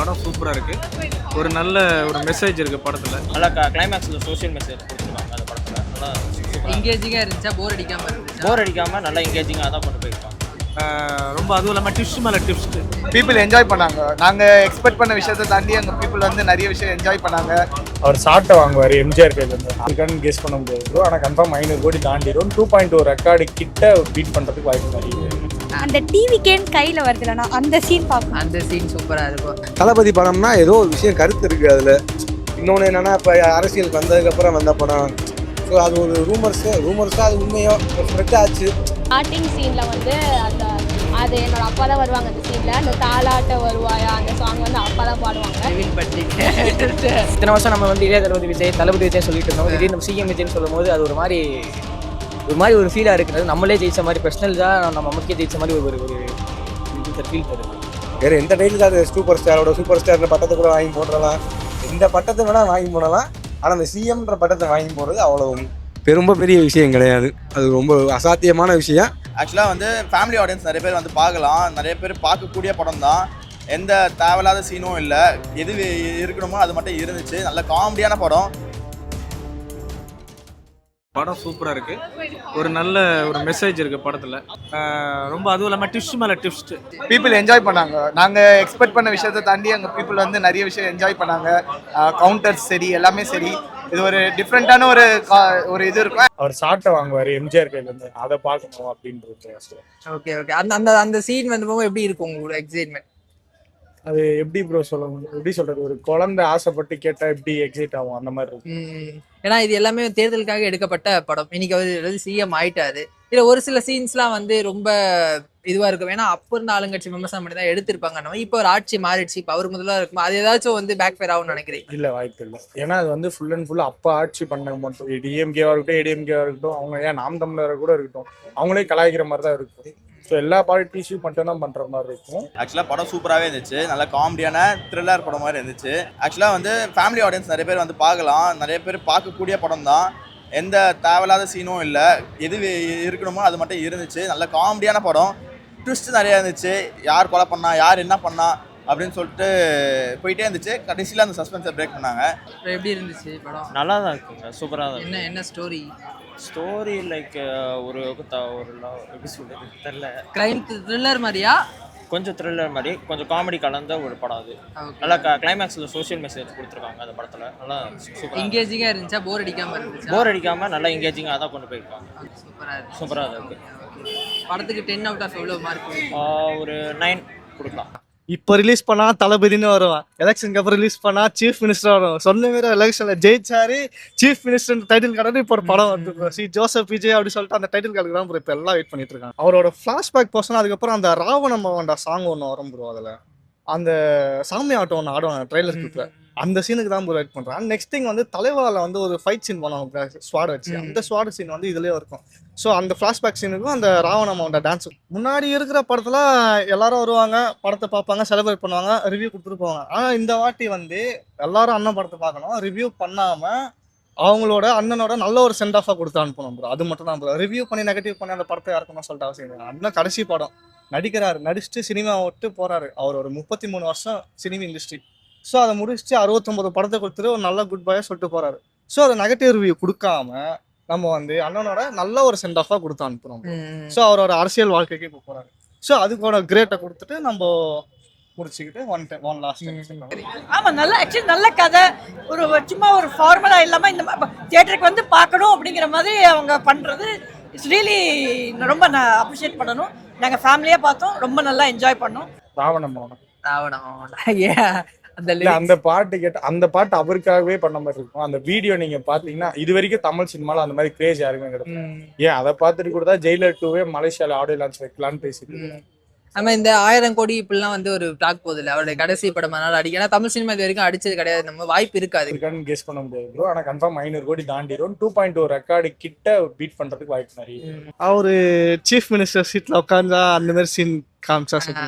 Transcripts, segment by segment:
படம் சூப்பராக இருக்குது. ஒரு நல்ல ஒரு மெசேஜ் இருக்குது படத்தில். நல்லா கிளைமேக்ஸில் சோஷியல் மெசேஜ் கொடுத்துருக்காங்க அந்த படத்தில். நல்லா எங்கேஜிங்காக இருந்துச்சா? போர் அடிக்காமல் நல்லா எங்கேஜிங்காக தான் கொண்டு போயிருக்காங்க. ரொம்ப அதுவும் இல்லாமல் டிப்ஸ் மேலே டிப்ஸ். பீப்புள் என்ஜாய் பண்ணாங்க. நாங்கள் எக்ஸ்பெக்ட் பண்ண விஷயத்தை தாண்டி அங்கே பீப்புள் வந்து நிறைய விஷயம் என்ஜாய் பண்ணாங்க. அவர் சாட்டை வாங்குவார் எம்ஜிஆர் கையிலேருந்து. அதுக்கான கெஸ் பண்ண முடியாது. ஆனால் கன்ஃபார்ம் 500 கோடி தாண்டிடும். 2.2 ரெக்கார்டு கிட்ட பீட் பண்ணுறதுக்கு வாய்ப்பு நிறைய. அந்த டிவி கேன் கையில் வருதுலண்ணா, அந்த சீன் பார்க்கணும். அந்த சீன் சூப்பராக இருக்கும். தளபதி படம்னா ஏதோ ஒரு விஷயம் கருத்து இருக்குது அதில். இன்னொன்று என்னென்னா, இப்போ அரசியலுக்கு வந்ததுக்கப்புறம் வந்த படம். ஸோ அது ஒரு ரூமர்ஸாக அது உண்மையோ ஸ்ப்ரெட் ஆச்சு. ஸ்டார்டிங் சீனில் வந்து அது என்னோட அப்பா தான் வருவாங்க. அந்த சீனில் அந்த தாலாட்ட வருவாயா அந்த சாங் வந்து அப்பா தான் பாடுவாங்க. இத்தனை வருஷம் நம்ம வந்து இளைய தளபதி விஜய் சொல்லிட்டு இருந்தோம். திடீர்னு நம்ம சிஎம் விஜய்னு சொல்லும் போது அது ஒரு மாதிரி ஒரு ஃபீலாக இருக்குது. நம்மளே ஜெயிச்ச மாதிரி, பர்சனல் தான் நம்ம நமக்கே ஜெயிச்ச மாதிரி ஒரு ஃபீல் தருது. வேறு எந்த டைட்டில் அது சூப்பர் ஸ்டார்ன்ற பட்டத்தை கூட வாங்கி போடலாம். எந்த பட்டத்தை வேணால் வாங்கி போடலாம். ஆனால் அந்த சிஎம்ன்ற பட்டத்தை வாங்கி போடுறது அவ்வளோ ரொம்ப பெரிய விஷயம் கிடையாது. அது ரொம்ப அசாத்தியமான விஷயம். ஆக்சுவலாக வந்து ஃபேமிலி ஆடியன்ஸ் நிறைய பேர் வந்து பார்க்கலாம். நிறைய பேர் பார்க்கக்கூடிய படம் தான். எந்த தேவையில்லாத சீனும் இல்லை. எது இருக்கணுமோ அது மட்டும் இருந்துச்சு. நல்ல காமெடியான படம். படம் சூப்பராக இருக்குது. ஒரு நல்ல ஒரு மெசேஜ் இருக்குது படத்தில். ரொம்ப அதுவும் இல்லாமல் டிப்ஸ் மேலே டிப்ஸ். பீப்புள் என்ஜாய் பண்ணாங்க. நாங்கள் எக்ஸ்பெக்ட் பண்ண விஷயத்தை தாண்டி அங்கே பீப்புள் வந்து நிறைய விஷயம் என்ஜாய் பண்ணாங்க. கவுண்டர்ஸ் சரி, எல்லாமே சரி. இது ஒரு டிஃப்ரெண்ட்டான ஒரு இது இருக்கும். அவர் சாட்டை வாங்குவார் எம்ஜிஆர் கையிலேருந்து. அதை பார்க்கணும் அப்படின்றது. ஓகே. அந்த சீன் வந்து போக எப்படி இருக்கும் உங்களோட எக்ஸைட்மெண்ட்? அது எப்படி ப்ரோ எப்படி சொல்றது, ஒரு குழந்தை ஆசைப்பட்டு கேட்டா எப்படி எக்ஸைட் ஆகும் அந்த மாதிரி இருக்கும். ஏன்னா இது எல்லாமே தேர்தலுக்காக எடுக்கப்பட்ட படம். இன்னைக்கு அவர் சிஎம் ஆயிட்டாரு. இதுல ஒரு சில சீன்ஸ்லாம் வந்து ரொம்ப இதுவா இருக்கும். ஏன்னா அப்ப இருந்த ஆளுங்கட்சி விமர்சனம் பண்ணி தான் எடுத்திருப்பாங்க. இப்போ ஒரு ஆட்சி மாறிடுச்சு. இப்போ அவர் முதல்ல இருக்கும். அது ஏதாச்சும் வந்து பேக் ஃபேர் ஆகும்னு நினைக்கிறேன். இல்ல, வாய்ப்பு இல்லை. ஏன்னா அது வந்து ஃபுல் அண்ட் ஃபுல் அப்ப ஆட்சி பண்ண மட்டும் டிஎம்கேவா இருக்கட்டும், ஏடிஎம்கேவா இருக்கட்டும், அவங்க ஏன் நாம் தமிழரை கூட இருக்கட்டும், அவங்களே கலாய்க்கிற மாதிரி தான் இருக்கும். ஸோ எல்லா பார்ட்டிஸும் மட்டும் தான் பண்ணுற மாதிரி இருக்கும். ஆக்சுவலாக படம் சூப்பராகவே இருந்துச்சு. நல்ல காமெடியான த்ரில்லர் படம் மாதிரி இருந்துச்சு. ஆக்சுவலாக வந்து ஃபேமிலி ஆடியன்ஸ் நிறைய பேர் வந்து பார்க்கலாம். நிறைய பேர் பார்க்கக்கூடிய படம் தான். எந்த தேவையில்லாத சீனும் இல்லை. எது இருக்கணுமோ அது மட்டும் இருந்துச்சு. நல்ல காமெடியான படம். ட்விஸ்ட் நிறையா இருந்துச்சு. யார் கொலை பண்ணா, யார் என்ன பண்ணா அப்படின்னு சொல்லிட்டு போயிட்டே இருந்துச்சு. கடைசியில் அந்த சஸ்பென்ஸை பிரேக் பண்ணாங்க. எப்படி இருந்துச்சு படம்? நல்லா தான் இருக்குங்க, சூப்பராக தான். என்ன ஸ்டோரி லைக் ஒரு எப்படி சொல்கிறது தெரியல. கிரைம் த்ரில்லர் மாதிரியா? கொஞ்சம் த்ரில்லர் மாதிரி, கொஞ்சம் காமெடி கலந்த ஒரு படம் அது. நல்லா கிளைமேக்ஸில் சோஷியல் மெசேஜ் கொடுத்துருக்காங்க அந்த படத்தில். நல்லா சூப்பர் எங்கேஜிங்காக இருந்துச்சா? போர் அடிக்காமல் நல்லா எங்கேஜிங்காக தான் கொண்டு போயிருக்காங்க. சூப்பராக தான் இருக்குது. படத்துக்கு 10 out of எவ்வளோ மார்க்? ஒரு 9 கொடுக்கலாம். இப்போ ரிலீஸ் பண்ணால் தளபதினு வருவான். எலெக்ஷனுக்கு அப்புறம் ரிலீஸ் பண்ணால் சீஃப் மினிஸ்டர் வரும். சொன்ன மாரி எலெக்ஷனில் ஜெயிச்சாரு, சீஃப் மினிஸ்டர் டைட்டில் கார்டு இப்போ ஒரு படம் வந்து ஜோசப் விஜய் அப்படி சொல்லிட்டு அந்த டைட்டில் கார்டுக்கு தான் இப்போ எல்லாம் வெயிட் பண்ணிட்டு இருக்காங்க. அவரோட ஃப்ளாஷ்பேக் போர்ஷன், அதுக்கப்புறம் அந்த ராவணம்மாவோட சாங் ஒன்று வரும் ப்ரோ. அதில் அந்த சாமி ஆட்டம் ஒன்று ஆடுவாங்க ட்ரெய்லர் கிளிப்ல. அந்த சீனுக்கு தான் ப்ரோ வெயிட் பண்ணுறாங்க. நெக்ஸ்ட் திங் வந்து தலைவால வந்து ஒரு ஃபைட் சீன் பண்ணுவாங்க ஸ்வாட் வச்சு. அந்த ஸ்வாட் சீன் வந்து இதுலேயே இருக்கும். ஸோ அந்த ஃப்ளாஷ்பேக் சீனுக்கும் அந்த ராவணம்மாவோட டான்ஸு முன்னாடி இருக்கிற படத்தில் எல்லாரும் வருவாங்க, படத்தை பார்ப்பாங்க, செலிப்ரேட் பண்ணுவாங்க, ரிவ்யூ கொடுத்துட்டு போவாங்க. ஆனால் இந்த வாட்டி வந்து எல்லாரும் அண்ணன் படத்தை பார்க்கணும், ரிவ்யூ பண்ணாமல் அவங்களோட அண்ணனோட நல்ல ஒரு சென்ட் ஆஃபாக கொடுத்து அனுப்பணும் ப்ரோ. அது மட்டும் தான் ப்ரோ. ரிவ்யூ பண்ணி நெகட்டிவ் பண்ணி அந்த படத்தை யாருக்குமா சொல்லிட்டு அவசியம் இல்லை. அண்ணன் கடைசி படம் நடிக்கிறாரு, நடிச்சுட்டு சினிமா விட்டு போகிறாரு. அவர் ஒரு 33 வருஷம் சினிமா இண்டஸ்ட்ரி. ஸோ அதை முடிச்சுட்டு 69 படத்தை கொடுத்துட்டு ஒரு நல்ல குட் பாயாக சொல்லிட்டு போகிறாரு. ஸோ அதை நெகட்டிவ் ரிவ்யூ கொடுக்காம நம்ம வந்து அண்ணனோட நல்ல ஒரு சென்ட் ஆஃபாக கொடுத்து அனுப்புகிறோம். ஸோ அவரோட அரசியல் வாழ்க்கைக்கு இப்போ போகிறாரு. ஸோ அதுக்கோட கிரேட்டை கொடுத்துட்டு நம்ம முடிச்சுக்கிட்டு ஒன் லாஸ்ட். ஆமாம், நல்லா ஆக்சுவலி நல்ல கதை. ஒரு சும்மா ஒரு ஃபார்முலா இல்லாமல் இந்த தியேட்டருக்கு வந்து பார்க்கணும் அப்படிங்கிற மாதிரி அவங்க பண்ணுறது இட்ஸ் ரியலி ரொம்ப நான் அப்ரிஷியேட் பண்ணணும். நாங்கள் ஃபேமிலியாக பார்த்தோம், ரொம்ப நல்லா என்ஜாய் பண்ணோம். ராவணம்மா அந்த பாட்டு கேட்டு அந்த பாட்டு அவருக்காகவே பண்ண மாதிரி இருக்கும். அந்த வீடியோ நீங்க பாத்தீங்கன்னா இது வரைக்கும் தமிழ் சினிமால அந்த மாதிரி கிரேஸ் யாருமே கிடையாது. ஏன் அதை பார்த்துட்டு கூட தான் ஜெயிலர் 2 மலேசியால ஆடியோ லான்ச் வைக்கலான்னு பேசிட்டு. நம்ம இந்த 1000 கோடி இப்படிலாம் வந்து ஒரு டாக் போகுது இல்லை, அவருடைய கடைசி படம் அடிக்க. ஏன்னா தமிழ் சினிமா இது வரைக்கும் அடிச்சது கிடையாது. நம்ம வாய்ப்பு இருக்காது. கெஸ் பண்ண முடியாது ப்ரோ. ஆனால் கன்ஃபார்ம் 500 கோடி தாண்டிடும். 2.2 ரெக்கார்டு கிட்ட பீட் பண்றதுக்கு வாய்ப்பு நிறைய. அவரு சீஃப் மினிஸ்டர் சீட்ல உட்காந்தா அந்த மாதிரி சீன் காமிச்சா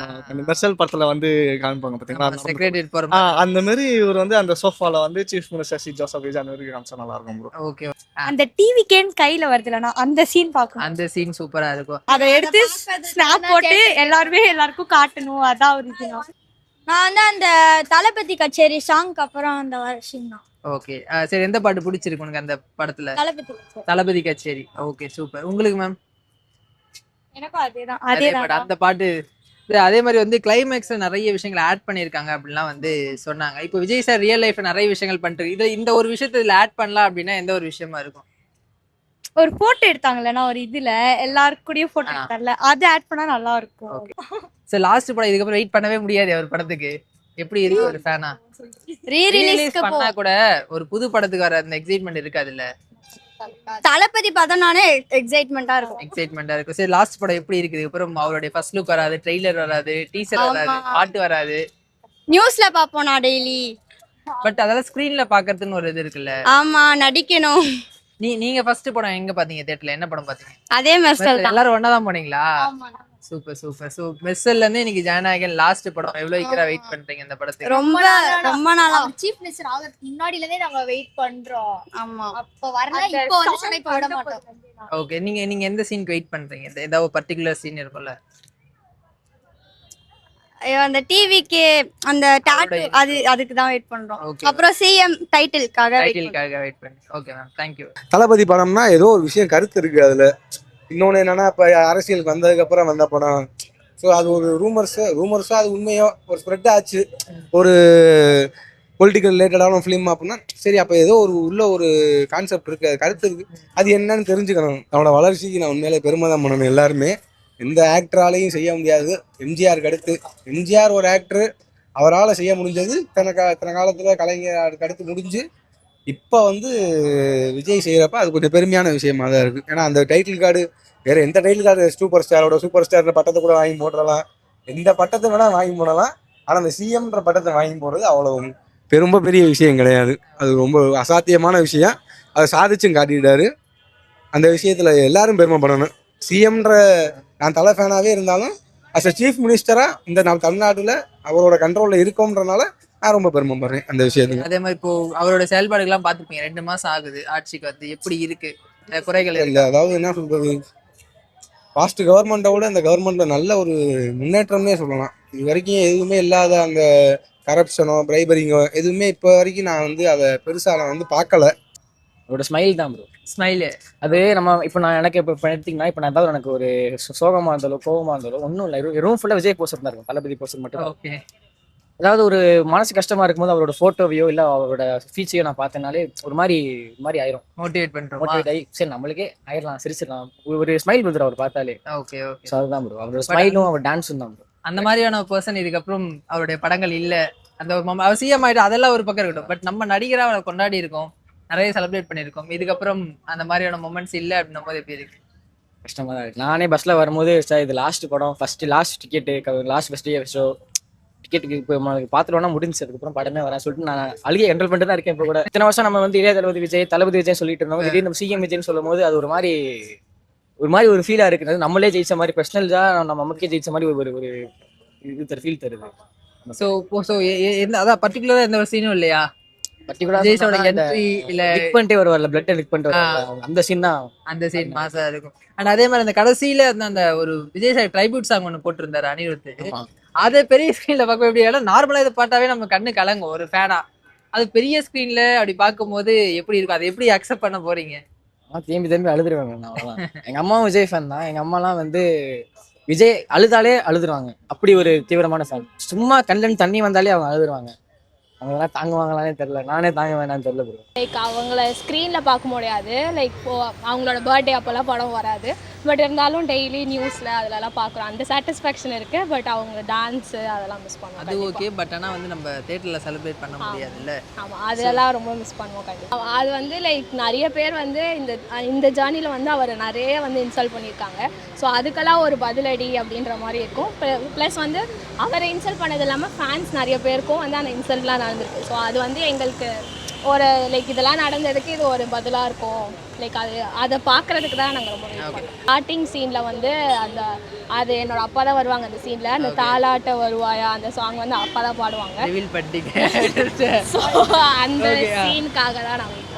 அந்த மெர்சல் படத்துல வந்து காமிப்பாங்க பாத்தீங்களா, செக்ரட்டரியேட் போற அந்த மாதிரி இவர் வந்து அந்த சோஃபால வந்து chief minister C Joseph Vijay அந்த மாதிரி காமிச்சா நல்லா இருக்கும் ப்ரோ. ஓகே. அந்த டிவி கேன் கையில வருதுலண்ணா, அந்த சீன் பார்க்கணும். அந்த சீன் சூப்பரா இருக்கும். அதை எடுத்து ஸ்னாப் போட்டு எல்லாருக்கும் காட்டணும். அதான் ஒரு இதுனா நான் வந்து அந்த தளபதி கச்சேரி சாங்க்கு அப்புறம் அந்த வருஷம் தான். ஓகே சரி, எந்த பாட்டு பிடிச்சிருக்கு உனக்கு அந்த படத்துல? தளபதி கச்சேரி. தளபதி கச்சேரி. Okay super. உங்களுக்கு மேம்? எனக்கும் அதேதான் அதே அதேதான். பாட்டு, அந்த பாட்டு. அதே மாதிரி வந்து கிளைமேக்ஸ்ல நிறைய விஷயங்கள் ஆட் பண்ணியிருக்காங்க அப்படின்லாம் வந்து சொன்னாங்க. இப்போ விஜய் சார் ரியல் லைஃப்ல நிறைய விஷயங்கள் பண்ணிட்டு இது இந்த ஒரு விஷயத்தை இதுல ஆட் பண்ணலாம் அப்படின்னா எந்த ஒரு விஷயமா இருக்கும்? ஒரு போட்டோ எடுத்தாங்கல்ல, நான் ஒரு இதுல எல்லாருக்கூடயும் போட்டோ எடுத்தார்ல, அது ஆட் பண்ணா நல்லா இருக்கும். சரி, லாஸ்ட் படம் இதுக்கப்புறம் வெயிட் பண்ணவே முடியாது அவர் படத்துக்கு. எப்படி இருக்கு ஒரு ஃபேனா? ரீரிலீஸ்க்கு பண்ணா கூட ஒரு புது படத்துக்கு வர அந்த எக்ஸைட்மெண்ட் இருக்காதுல்ல? தளபதி பார்த்தா நானே எக்ஸைட்மெண்டா இருக்கும். எக்ஸைட்மெண்டா இருக்கும். சரி, லாஸ்ட் படம் எப்படி இருக்குது? அப்புறம் அவருடைய ஃபர்ஸ்ட் லுக் வராது, ட்ரெய்லர் வராது, டீசர் வராது, பாட்டு வராது. நியூஸ்ல பாப்போம் நான் டெய்லி. பட் அதெல்லாம் ஸ்கிரீன்ல பாக்குறதுன்னு ஒரு இது இருக்குல்ல. ஆமா, நடிக்கணும். நீங்க ஃபர்ஸ்ட் படம் எங்க பாத்தீங்க? தியேட்டர்ல என்ன படம் பாத்தீங்க? அதே மெர்சல் தான். எல்லாரும் ஒண்ணா தான் போனீங்களா? ஆமா. Super super. சோ மெர்சல்ல இருந்து இன்னைக்கு ஜனநாயகன் லாஸ்ட் படம் எவ்வளவு ஈக்கரா வெயிட் பண்றீங்க இந்த படத்துக்கு? ரொம்ப நாளா சீஃப் மினிஸ்டர் ஆகிறதுக்கு முன்னாடில இருந்தே நாங்க வெயிட் பண்றோம். ஆமா. அப்ப வரல, இப்போ வந்து சொன்னா இப்ப விட மாட்டோம். ஓகே, நீங்க எந்த சீனுக்கு வெயிட் பண்றீங்க? ஏதாவது பர்టిక్యులர் சீன் இருக்கும்ல? ஐயோ, அந்த டிவிக்கு அந்த டாட்டூ அதுக்கு தான் வெயிட் பண்றோம். Okay. அப்புறம் சிஎம் டைட்டிலுக்காக வெயிட் பண்ணி. Okay ma'am, thank you. Thalapathy படம்னா ஏதோ ஒரு விஷயம் கருத்து இருக்கு அதுல. இன்னொன்று என்னன்னா, இப்போ அரசியலுக்கு வந்ததுக்கு அப்புறம் வந்த படம். ஸோ அது ஒரு ரூமர்ஸா அது உண்மையோ ஒரு ஸ்ப்ரெட் ஆச்சு, ஒரு பொலிட்டிக்கல் ரிலேட்டடான ஃபிலிம் அப்படின்னா சரி, அப்போ ஏதோ உள்ள ஒரு கான்செப்ட் இருக்கு, அது கருத்து இருக்கு, அது என்னன்னு தெரிஞ்சுக்கணும். அவனோட வளர்ச்சிக்கு நான் உண்மையிலே பெருமை தான் பண்ணணும். எல்லாருமே எந்த ஆக்டராலையும் செய்ய முடியாது. எம்ஜிஆருக்கு அடுத்து எம்ஜிஆர் ஒரு ஆக்டரு, அவரால் செய்ய முடிஞ்சது தன காலத்தில் கலைஞருக்கு அடுத்து முடிஞ்சு இப்போ வந்து விஜய் செய்கிறப்ப அது கொஞ்சம் பெருமையான விஷயமா தான் இருக்குது. ஏன்னா அந்த டைட்டில் கார்டு வேறு எந்த டைட்டில் கார்டு சூப்பர் ஸ்டார்ன்ற பட்டத்தை கூட வாங்கி போடலாம், எந்த பட்டத்தை வேணால் வாங்கி போடலாம். ஆனால் அந்த சிஎம்ன்ற பட்டத்தை வாங்கி போடுறது அவ்வளோ ரொம்ப பெரிய விஷயம் கிடையாது. அது ரொம்ப அசாத்தியமான விஷயம். அதை சாதிச்சும் காட்டிட்டாரு. அந்த விஷயத்தில் எல்லாரும் பெருமைப்படணும். சிஎம்ன்ற நான் தலை ஃபேனாகவே இருந்தாலும் அஸ் அ சீஃப் மினிஸ்டராக இந்த நம்ம தமிழ்நாட்டில் அவரோட கண்ட்ரோலில் இருக்கோன்றனால நான் ரொம்ப பெருமைப்படுறேன் அந்த விஷயத்துக்கு. அதே மாதிரி இப்போ அவரோட செயல்பாடுகள்லாம் பார்த்துருப்பீங்க. 2 மாசம் ஆகுது ஆட்சிக்கு வந்து, எப்படி இருக்கு? குறைகள் இல்லை, அதாவது என்ன சொல்றது, பாஸ்ட் கவர்மெண்ட்டோட இந்த கவர்மெண்ட்ல நல்ல ஒரு முன்னேற்றம்னே சொல்லலாம். இது வரைக்கும் எதுவுமே இல்லாத அந்த கரப்ஷனோ பிரைபரிங்கோ எதுவுமே இப்போ வரைக்கும் நான் வந்து அதை பெருசாக நான் வந்து பார்க்கல. அவரோட ஸ்மைல் தான் ப்ரோ. ஸ்மைலு அது நம்ம இப்போ எனக்கு இப்போ எடுத்திங்கன்னா, இப்போ நான் ஏதாவது எனக்கு ஒரு சோகமாக இருந்தாலும் கோவமாக இருந்தாலும் ஒன்றும் இல்லை, ரூம் ஃபுல்லாக விஜய் போஸ்டர் தான் இருக்கும், தளபதி போஸ்டர் மட்டும். ஓகே. அதாவது ஒரு மனசு கஷ்டமா இருக்கும்போது அவரோட ஃபோட்டோவையோ இல்லை அவரோட ஃபீச்சரையோ நான் பார்த்தேனாலே ஒரு மாதிரி ஆயிரும், மோட்டிவேட் பண்ணுறோம். மோட்டிவேட் ஆகி சரி நம்மளுக்கே ஆயிடலாம், சிரிச்சிடலாம், ஒரு ஸ்மைல் வந்துடும் அவர் பார்த்தாலே. Okay okay. ஸோ அதுதான் ப்ரோ, அவரோட ஸ்மைலும் அவர் டான்ஸும் தான் ப்ரோ. அந்த மாதிரியான பர்சன் இதுக்கப்புறம் அவருடைய படங்கள் இல்லை, அந்த அவர் சிஎம் ஆயிட்டு அதெல்லாம் ஒரு பக்கம் இருக்கட்டும். பட் நம்ம நடிகராக அவரை கொண்டாடி இருக்கோம், நிறைய செலிப்ரேட் பண்ணியிருக்கோம். இதுக்கப்புறம் அந்த மாதிரியான மொமெண்ட்ஸ் இல்லை அப்படின்னும் போது எப்படி இருக்கு? கஷ்டமாக தான் இருக்கு. நானே பஸ்ஸில் வரும்போது சார் இது லாஸ்ட் படம், last ticket, last first show டிக்கெட்டுக்கு இப்போ பார்த்துட்டோம்னா முடிஞ்சு, அதுக்கப்புறம் படமே வரேன் சொல்லிட்டு நான் அழுகி என்ரோல் பண்ணிட்டு தான் இருக்கேன். இப்போ கூட இத்தனை வருஷம் நம்ம வந்து இளைய தளபதி விஜய் சொல்லிட்டு இருந்தோம், திடீர்னு நம்ம சிஎம் விஜய்னு சொல்லும் போது அது ஒரு மாதிரி ஒரு ஃபீலாக இருக்குது. நம்மளே ஜெயிச்ச மாதிரி, பர்சனலாக நம்ம நமக்கே ஜெயிச்ச மாதிரி ஒரு இது ஃபீல் தருது. ஸோ அதான் பர்டிகுலராக எந்த ஒரு சீனும் இல்லையா? அந்த சீன் மாசா இருக்கும். அண்ட் அதே மாதிரி அந்த கடைசியில அந்த ஒரு விஜய் சார் ட்ரைபியூட் சாங் ஒன்று போட்டிருந்தாரு அனிருத். அதே பெரிய ஸ்கிரீன்ல பார்க்க எப்படி இடம் நார்மலா இதை பார்த்தாவே நம்ம கண்ணு கலங்கும் ஒரு ஃபேனா. அது பெரிய ஸ்கிரீன்ல அப்படி பார்க்கும்போது எப்படி இருக்கும்? அதை எப்படி அக்செப்ட் பண்ண போறீங்க? திரும்பி அழுதுருவாங்க. எங்க அம்மாவும் விஜய் ஃபேன் தான். எங்க அம்மாலாம் வந்து விஜய் அழுதாலே அழுதுருவாங்க, அப்படி ஒரு தீவிரமான ஃபேன். சும்மா கண்ணில் தண்ணி வந்தாலே அவங்க அழுதுருவாங்க. அவங்களாம் தாங்குவாங்களானே தெரியல, நானே தாங்க வேணான்னு தெரியல ப்ரோ. லைக் அவங்கள ஸ்க்ரீனில் பார்க்க முடியாது, லைக் அவங்களோட பர்த்டே அப்போல்லாம் படம் வராது. பட் இருந்தாலும் டெய்லி நியூஸில் அதிலலாம் பார்க்குறோம், அந்த சாட்டிஸ்ஃபேக்ஷன் இருக்குது. பட் அவங்க டான்ஸு அதெல்லாம் மிஸ் பண்ணுவோம். அது ஓகே, பட் ஆனால் வந்து நம்ம தேட்டரில் செலிப்ரேட் பண்ண முடியாதுல்ல. ஆமாம், அதெல்லாம் ரொம்ப மிஸ் பண்ணுவோம் கண்டிப்பாக. அது வந்து லைக் நிறைய பேர் வந்து இந்த ஜேர்னியில் வந்து அவர் நிறைய வந்து இன்சல்ட் பண்ணியிருக்காங்க. ஸோ அதுக்கெல்லாம் ஒரு பதிலடி அப்படின்ற மாதிரி இருக்கும். ப்ளஸ் வந்து அவரை இன்சல்ட் பண்ணது இல்லாமல் ஃபேன்ஸ் நிறைய பேருக்கும் வந்து அந்த இன்சல்ட்லாம் நடந்திருக்கு. ஸோ அது வந்து எங்களுக்கு ஒரு லைக் இதெல்லாம் நடந்ததுக்கு இது ஒரு பதிலாக இருக்கும். லைக் அதை பார்க்குறதுக்கு தான் நாங்கள் ரொம்ப வெயிட் பண்ணுவோம். ஸ்டார்டிங் சீனில் வந்து அது என்னோட அப்பா தான் வருவாங்க அந்த சீனில். அந்த தாலாட்ட வருவாயா அந்த சாங் வந்து அப்பா தான் பாடுவாங்க. ஸோ அந்த சீனுக்காக தான் நாங்கள்